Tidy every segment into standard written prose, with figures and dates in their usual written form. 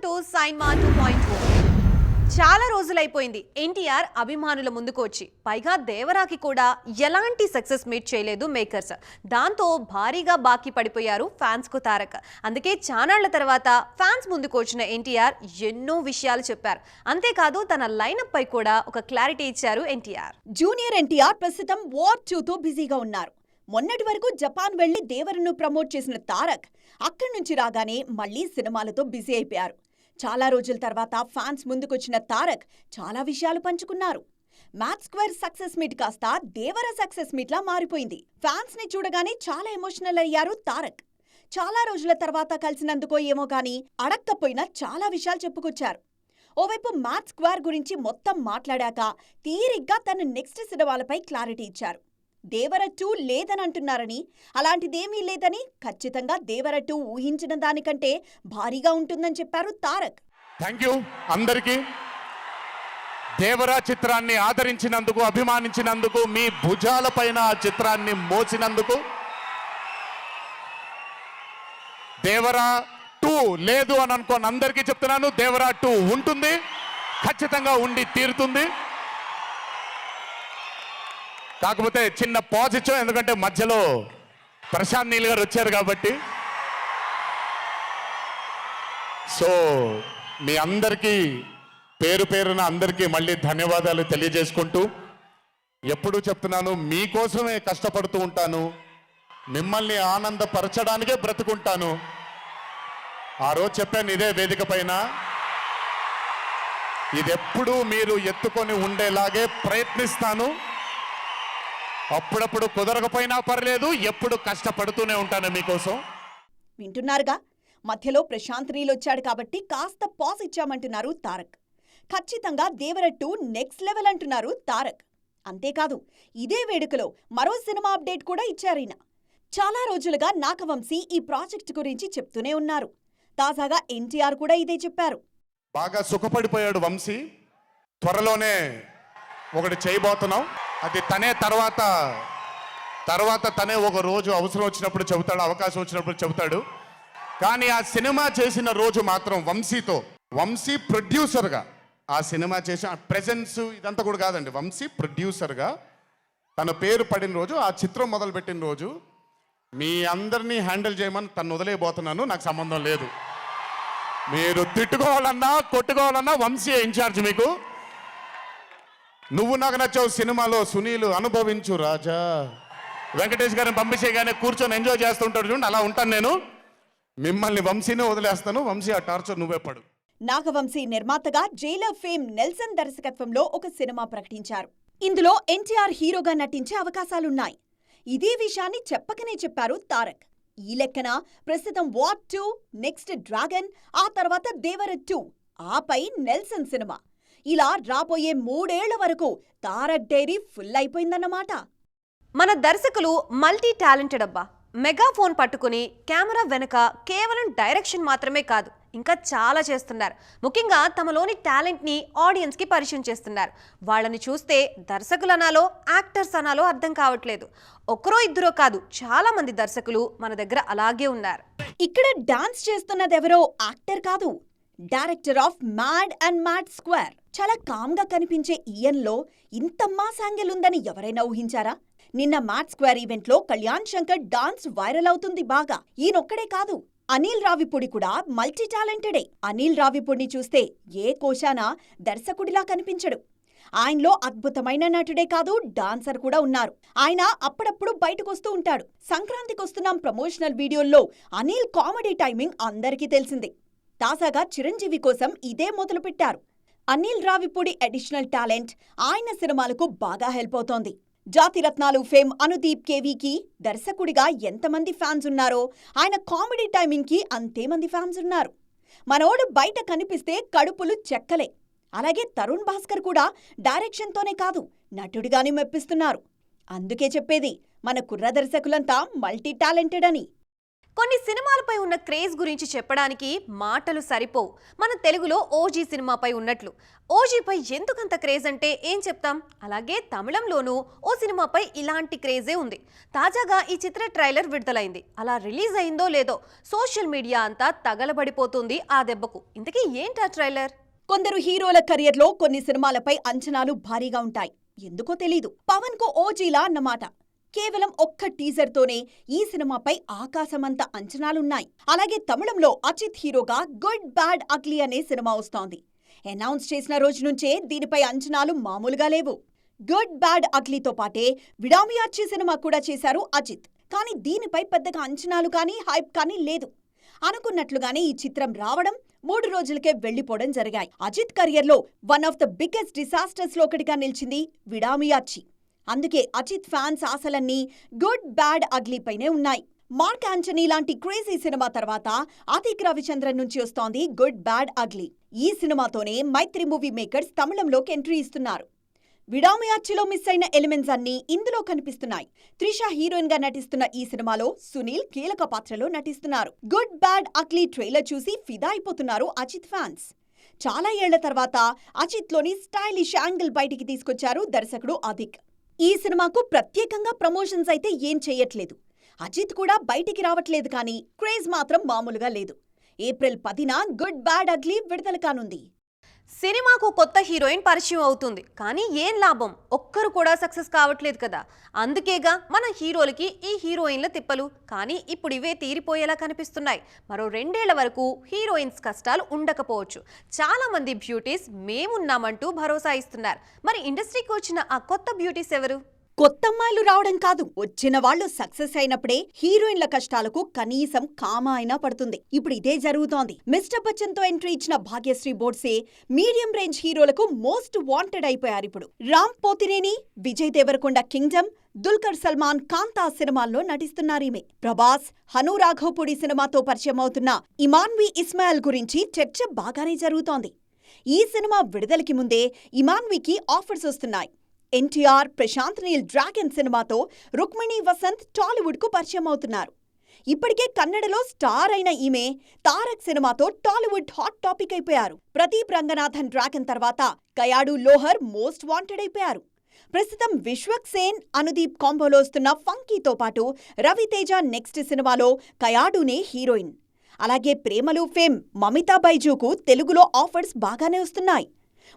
To సైన్మా 2.0. చాలా రోజులైపోయింది ఎన్టీఆర్ అభిమానుల ముందుకు వచ్చి. పైగా దేవరాకి కూడా ఎలాంటి సక్సెస్ మీట్ చేయలేదు మేకర్స్. దాంతో భారీగా బాకీ పడిపోయారు ఫ్యాన్స్ కు తారక్. అందుకే చానాళ్ల తర్వాత ఫ్యాన్స్ ముందుకు వచ్చిన ఎన్టీఆర్ ఎన్నో విషయాలు చెప్పారు. అంతేకాదు తన లైనప్ పై కూడా ఒక క్లారిటీ ఇచ్చారు ఎన్టీఆర్. జూనియర్ ఎన్టీఆర్ ప్రస్తుతం వార్ 2తో బిజీగా ఉన్నారు. మొన్నటి వరకు జపాన్ వెళ్లి దేవరను ప్రమోట్ చేసిన తారక్ అక్కడి నుంచి రాగానే మళ్లీ సినిమాలతో బిజీ అయిపోయారు. చాలా రోజుల తర్వాత ఫ్యాన్స్ ముందుకొచ్చిన తారక్ చాలా విషయాలు పంచుకున్నారు. మ్యాథ్ స్క్వేర్ సక్సెస్ మీట్ కాస్త దేవర సక్సెస్ మీట్లా మారిపోయింది. ఫ్యాన్స్ ని చూడగానే చాలా ఎమోషనల్ అయ్యారు తారక్. చాలా రోజుల తర్వాత కలిసినందుకో ఏమో గానీ అడక్కపోయినా చాలా విషయాలు చెప్పుకొచ్చారు. ఓవైపు మ్యాథ్ స్క్వేర్ గురించి మొత్తం మాట్లాడాక తీరిగ్గా తన నెక్స్ట్ సినిమాలపై క్లారిటీ ఇచ్చారు. దేవర 2 లేదనంటున్నారని, అలాంటిదేమీ లేదని, ఖచ్చితంగా దేవర 2 ఊహించిన దానికంటే భారీగా ఉంటుందని చెప్పారు తారక్. థ్యాంక్ యూ అందరికీ. దేవర చిత్రాన్ని ఆదరించినందుకు, అభిమానించినందుకు, మీ భుజాలపైన ఆ చిత్రాన్ని మోసినందుకు. దేవర 2 లేదు అని అనుకోని అందరికీ చెప్తున్నాను, దేవర 2 ఉంటుంది, ఖచ్చితంగా ఉండి తీరుతుంది. కాకపోతే చిన్న పాజ్ ఇచ్చాం, ఎందుకంటే మధ్యలో ప్రశాంత్ నీల్ గారు వచ్చారు కాబట్టి. సో మీ అందరికీ పేరు పేరున అందరికీ మళ్ళీ ధన్యవాదాలు తెలియజేసుకుంటూ, ఎప్పుడూ చెప్తున్నాను మీకోసమే కష్టపడుతూ ఉంటాను, మిమ్మల్ని ఆనందపరచడానికే బ్రతుకుంటాను. ఆ రోజు చెప్పాను ఇదే వేదిక పైన, ఇదెప్పుడూ మీరు ఎత్తుకొని ఉండేలాగే ప్రయత్నిస్తాను. అప్పుడప్పుడు కుదరకపోయినా పర్లేదు, ఎప్పుడు కష్టపడుతూనే ఉంటాను మీకోసం. వింటున్నారుగా, మధ్యలో ప్రశాంత్ నీల్ వచ్చాడు కాబట్టి కాస్త పాజ్ ఇచ్చామంటున్నారు తారక్. ఖచ్చితంగా దేవర 2 నెక్స్ట్ లెవెల్ అంటున్నారు తారక్. అంతేకాదు ఇదే వేడుకలో మరో సినిమా అప్డేట్ కూడా ఇచ్చారీన. చాలా రోజులుగా నాగవంశీ ఈ ప్రాజెక్ట్ గురించి చెప్తూనే ఉన్నారు. తాజాగా ఎన్టీఆర్ కూడా ఇదే చెప్పారు. బాగా సుఖపడిపోయాడు వంశీ, త్వరలోనే ఒకటి చేయబోతున్నాం. అది తనే తర్వాత తనే ఒక రోజు అవసరం వచ్చినప్పుడు చెబుతాడు, అవకాశం వచ్చినప్పుడు చెబుతాడు. కానీ ఆ సినిమా చేసిన రోజు మాత్రం వంశీ ప్రొడ్యూసర్గా ఆ సినిమా చేసిన ప్రెజెన్స్ ఇదంతా కూడా కాదండి, వంశీ ప్రొడ్యూసర్గా తన పేరు పడిన రోజు, ఆ చిత్రం మొదలుపెట్టిన రోజు, మీ అందరినీ హ్యాండిల్ చేయమని తను వదిలేయబోతున్నాను, నాకు సంబంధం లేదు. మీరు తిట్టుకోవాలన్నా కొట్టుకోవాలన్నా వంశీ ఇన్ఛార్జ్ మీకు. నువ్వు నాకు నచ్చావు సినిమాలో సునీల్ అనుభవించు రాజా, వెంకటేష్ గారిని పంపించేగానే కూర్చొని ఎంజాయ్ చేస్తుంటాడు చూడండి, అలా ఉంటాను నేను. మిమ్మల్ని వంశీనే వదిలేస్తాను, వంశీ ఆ టార్చర్ నువ్వే పడు. నాగవంశీ నిర్మాతగా జైలర్ ఫేమ్ నెల్సన్ దర్శకత్వంలో ఒక సినిమా ప్రకటించారు. ఇందులో ఎన్టీఆర్ హీరోగా నటించే అవకాశాలున్నాయి. ఇదే విషయాన్ని చెప్పకనే చెప్పారు తారక్. ఈ లెక్కన ప్రస్తుతం వార్ 2, నెక్స్ట్ డ్రాగన్, ఆ తర్వాత దేవర 2, ఆపై నెల్సన్ సినిమా, ఇలా రాబోయే 3 ఏళ్ల వరకు తారక్ డైరీ ఫుల్ అయిపోయిందన్నమాట. మన దర్శకులు మల్టీ టాలెంటెడ్ అబ్బా. మెగాఫోన్ పట్టుకుని కెమెరా వెనుక కేవలం డైరెక్షన్ మాత్రమే కాదు, ఇంకా చాలా చేస్తున్నారు. ముఖ్యంగా తమలోని టాలెంట్ని ఆడియన్స్కి పరిచయం చేస్తున్నారు. వాళ్ళని చూస్తే దర్శకులు అనాలో యాక్టర్స్ అనాలో అర్థం కావట్లేదు. ఒక్కరో ఇద్దరో కాదు, చాలా మంది దర్శకులు మన దగ్గర అలాగే ఉన్నారు. ఇక్కడ డాన్స్ చేస్తున్నదెవరో యాక్టర్ కాదు, director of mad and mad square. చాలా కామ్గా కనిపించే ఈయన్లో ఇంత మాస్ యాంగిల్ ఉందని ఎవరైనా ఊహించారా? నిన్న మ్యాడ్ స్క్వేర్ ఈవెంట్లో కళ్యాణ్ శంకర్ డాన్స్ వైరల్ అవుతుంది బాగా. ఈయనొక్కడే కాదు, అనిల్ రావిపూడి కూడా మల్టీ టాలెంటెడే. అనిల్ రావిపూడిని చూస్తే ఏ కోశానా దర్శకుడిలా కనిపించడు. ఆయనలో అద్భుతమైన నటుడే కాదు, డాన్సర్ కూడా ఉన్నారు. ఆయన అప్పుడప్పుడు బయటకొస్తూ ఉంటాడు. సంక్రాంతికొస్తున్నాం ప్రమోషనల్ వీడియోల్లో అనిల్ కామెడీ టైమింగ్ అందరికీ తెలిసిందే. తాజాగా చిరంజీవి కోసం ఇదే మొదలుపెట్టారు. అనిల్ రావిపూడి అడిషనల్ టాలెంట్ ఆయన సినిమాలకు బాగా హెల్ప్ అవుతోంది. జాతిరత్నాలు ఫేమ్ అనుదీప్ కేవీకి దర్శకుడిగా ఎంతమంది ఫ్యాన్స్ ఉన్నారో, ఆయన కామెడీ టైమింగ్కి అంతేమంది ఫ్యాన్స్ ఉన్నారు. మనోడు బయట కనిపిస్తే కడుపులు చెక్కలే. అలాగే తరుణ్ భాస్కర్ కూడా డైరెక్షన్తోనే కాదు, నటుడిగానే మెప్పిస్తున్నారు. అందుకే చెప్పేది మన కుర్ర దర్శకులంతా మల్టీ టాలెంటెడ్ అని. కొన్ని సినిమాలపై ఉన్న క్రేజ్ గురించి చెప్పడానికి మాటలు సరిపోవు. మన తెలుగులో ఓజీ సినిమాపై ఉన్నట్లు. ఓజీపై ఎందుకంత క్రేజ్ అంటే ఏం చెప్తాం? అలాగే తమిళంలోనూ ఓ సినిమాపై ఇలాంటి క్రేజే ఉంది. తాజాగా ఈ చిత్ర ట్రైలర్ విడుదలైంది. అలా రిలీజ్ అయిందో లేదో సోషల్ మీడియా అంతా తగలబడిపోతుంది ఆ దెబ్బకు. ఇంతకీ ఏంటా ట్రైలర్? కొందరు హీరోల కెరియర్లో కొన్ని సినిమాలపై అంచనాలు భారీగా ఉంటాయి. ఎందుకో తెలీదు. పవన్ కు ఓజీలా అన్నమాట. కేవలం ఒక్క టీజర్తోనే ఈ సినిమాపై ఆకాశమంత అంచనాలున్నాయి. అలాగే తమిళంలో అజిత్ హీరోగా గుడ్ బ్యాడ్ అగ్లీ అనే సినిమా వస్తోంది. అనౌన్స్ చేసిన రోజు నుంచే దీనిపై అంచనాలు మామూలుగా లేవు. గుడ్ బ్యాడ్ అగ్లీతో పాటే విడామియార్చి సినిమా కూడా చేశారు అజిత్. కానీ దీనిపై పెద్దగా అంచనాలు కానీ హైప్ కానీ లేదు. అనుకున్నట్లుగానే ఈ చిత్రం రావడం 3 రోజులకే వెళ్లిపోవడం జరిగాయి. అజిత్ కెరియర్లో one of the biggest disasters లో ఒకటిగా నిలిచింది విడామియార్చి. అందుకే అజిత్ ఫ్యాన్స్ ఆశలన్నీ గుడ్ బ్యాడ్ అగ్లీపైనే ఉన్నాయి. మార్క్ యాంటనీ లాంటి క్రేజీ సినిమా తర్వాత అతిక్ రవిచంద్రన్ నుంచి వస్తోంది గుడ్ బ్యాడ్ అగ్లీ. ఈ సినిమాతోనే మైత్రి మూవీ మేకర్స్ తమిళంలోకి ఎంట్రీ ఇస్తున్నారు. విడామియార్చిలో మిస్ అయిన ఎలిమెంట్స్ అన్నీ ఇందులో కనిపిస్తున్నాయి. త్రిష హీరోయిన్ గా నటిస్తున్న ఈ సినిమాలో సునీల్ కీలక పాత్రలో నటిస్తున్నారు. గుడ్ బ్యాడ్ అగ్లీ ట్రైలర్ చూసి ఫిదా అయిపోతున్నారు అజిత్ ఫ్యాన్స్. చాలా ఏళ్ల తర్వాత అజిత్లోని స్టైలిష్ యాంగిల్ బయటికి తీసుకొచ్చారు దర్శకుడు అదిక్. ఈ సినిమాకు ప్రత్యేకంగా ప్రమోషన్స్ అయితే ఏం చెయ్యట్లేదు. అజిత్ కూడా బయటికి రావట్లేదు, కానీ క్రేజ్ మాత్రం మామూలుగా లేదు. ఏప్రిల్ 10న గుడ్ బ్యాడ్ అగ్లీ విడుదల కానుంది. సినిమాకు కొత్త హీరోయిన్ పరిచయం అవుతుంది, కానీ ఏం లాభం? ఒక్కరు కూడా సక్సెస్ కావట్లేదు కదా. అందుకేగా మన హీరోలకి ఈ హీరోయిన్ల తిప్పలు. కానీ ఇప్పుడు ఇవే తీరిపోయేలా కనిపిస్తున్నాయి. మరో 2 ఏళ్ల వరకు హీరోయిన్స్ కష్టాలు ఉండకపోవచ్చు. చాలా మంది బ్యూటీస్ మేమున్నామంటూ భరోసా ఇస్తున్నారు. మరి ఇండస్ట్రీకి వచ్చిన ఆ కొత్త బ్యూటీస్ ఎవరు? కొత్తమ్మాయిలు రావడం కాదు, వచ్చిన వాళ్లు సక్సెస్ అయినప్పుడే హీరోయిన్ల కష్టాలకు కనీసం కామా అయినా పడుతుంది. ఇప్పుడు ఇదే జరుగుతోంది. మిస్టర్ బచ్చన్ తో ఎంట్రీ ఇచ్చిన భాగ్యశ్రీ బోర్డ్సే మీడియం రేంజ్ హీరోలకు మోస్ట్ వాంటెడ్ అయిపోయారు. ఇప్పుడు రామ్ పోతినేని, విజయ్ దేవరకొండ కింగ్డమ్, దుల్కర్ సల్మాన్ కాంతా సినిమాల్లో నటిస్తున్నారీమె. ప్రభాస్, హను రాఘవపూడి సినిమాతో పరిచయం అవుతున్న ఇమాన్వి ఇస్మాయిల్ గురించి చర్చ బాగానే జరుగుతోంది. ఈ సినిమా విడుదలకి ముందే ఇమాన్వికి ఆఫర్స్ వస్తున్నాయి. ఎన్టీఆర్, ప్రశాంత్ నీల్ డ్రాగన్ సినిమాతో రుక్మిణి వసంత్ టాలీవుడ్ కు పరిచయం అవుతున్నారు. ఇప్పటికే కన్నడలో స్టార్ అయిన ఈమె తారక్ సినిమాతో టాలీవుడ్ హాట్ టాపిక్ అయిపోయారు. ప్రదీప్ రంగనాథన్ డ్రాగన్ తర్వాత కయాడు లోహర్ మోస్ట్ వాంటెడ్ అయిపోయారు. ప్రస్తుతం విశ్వక్ సేన్, అనుదీప్ కాంబోలో వస్తున్న ఫంకీతో పాటు రవితేజ నెక్స్ట్ సినిమాలో కయాడునే హీరోయిన్. అలాగే ప్రేమలు ఫేమ్ మమితా బైజూకు తెలుగులో ఆఫర్స్ బాగానే వస్తున్నాయి.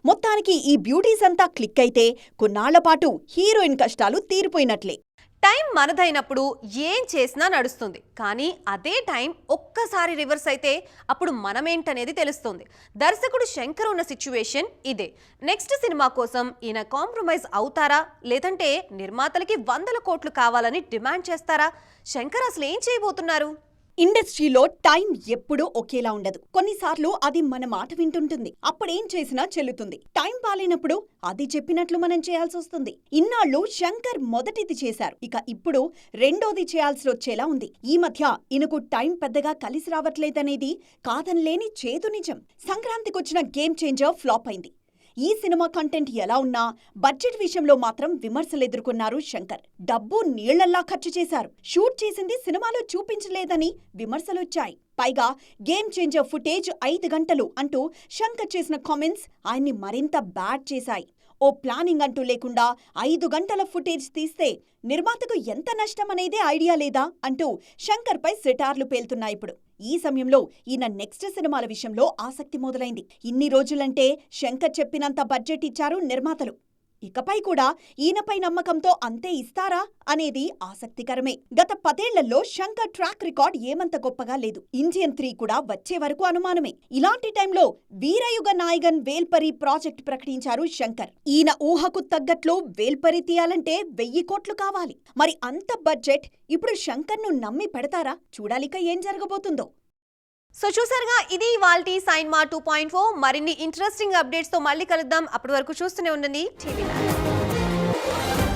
మొత్తానికి ఈ బ్యూటీస్ అంతా క్లిక్ అయితే కొన్నాళ్ల పాటు హీరోయిన్ కష్టాలు తీరిపోయినట్లే. టైం మనదైనప్పుడు ఏం చేసినా నడుస్తుంది. కానీ అదే టైం ఒక్కసారి రివర్స్ అయితే అప్పుడు మనమేంటనేది తెలుస్తుంది. దర్శకుడు శంకర్ ఉన్న సిచ్యువేషన్ ఇదే. నెక్స్ట్ సినిమా కోసం ఈయన కాంప్రమైజ్ అవుతారా, లేదంటే నిర్మాతలకి 100 కోట్లు కావాలని డిమాండ్ చేస్తారా? శంకర్ అసలు ఏం చేయబోతున్నారు? ఇండస్ట్రీలో టైం ఎప్పుడూ ఒకేలా ఉండదు. కొన్నిసార్లు అది మన మాట వింటుంటుంది, అప్పుడేం చేసినా చెల్లుతుంది. టైం బాలేనప్పుడు అది చెప్పినట్లు మనం చేయాల్సి వస్తుంది. ఇన్నాళ్లు శంకర్ మొదటిది చేశారు, ఇక ఇప్పుడు రెండోది చేయాల్సి వచ్చేలా ఉంది. ఈ మధ్య ఈయనకు టైం పెద్దగా కలిసి రావట్లేదనేది కాదనలేని చేదు నిజం. సంక్రాంతికొచ్చిన గేమ్ చేంజర్ ఫ్లాప్ అయింది. ఈ సినిమా కంటెంట్ ఎలా ఉన్నా బడ్జెట్ విషయంలో మాత్రం విమర్శలు ఎదుర్కొన్నారు శంకర్. డబ్బు నీళ్లల్లా ఖర్చు చేశారు, షూట్ చేసింది సినిమాలో చూపించలేదని విమర్శలొచ్చాయి. పైగా గేమ్ చేంజర్ ఫుటేజ్ 5 గంటలు అంటూ శంకర్ చేసిన కామెంట్స్ ఆయన్ని మరింత బ్యాడ్ చేశాయి. ఓ ప్లానింగ్ అంటూ లేకుండా 5 గంటల ఫుటేజ్ తీస్తే నిర్మాతకు ఎంత నష్టం అనేదే ఐడియా లేదా అంటూ శంకర్పై సెటార్లు పేలుతున్నాయి. ఇప్పుడు ఈ సమయంలో ఈయన నెక్స్ట్ సినిమాల విషయంలో ఆసక్తి మొదలైంది. ఇన్ని రోజులంటే శంకర్ చెప్పినంత బడ్జెట్ ఇచ్చారు నిర్మాతలు. ఇకపై కూడా ఈయనపై నమ్మకంతో అంతే ఇస్తారా అనేది ఆసక్తికరమే. గత 10 ఏళ్లలో శంకర్ ట్రాక్ రికార్డ్ ఏమంత గొప్పగా లేదు. ఇండియన్ 3 కూడా వచ్చే వరకు అనుమానమే. ఇలాంటి టైంలో వీరయుగ నాయగన్ వేల్పరి ప్రాజెక్ట్ ప్రకటించారు శంకర్. ఈయన ఊహకు తగ్గట్లు వేల్పరి తీయాలంటే 1000 కోట్లు కావాలి. మరి అంత బడ్జెట్ ఇప్పుడు శంకర్ను నమ్మి పెడతారా? చూడాలిక ఏం జరగబోతుందో. సో చూసారుగా, ఇది ఇవాల్టి సైన్మా 2.4. మరిన్ని ఇంట్రెస్టింగ్ అప్డేట్స్ తో మళ్ళీ కలుద్దాం. అప్పటి వరకు చూస్తూనే ఉండండి టీవీ9.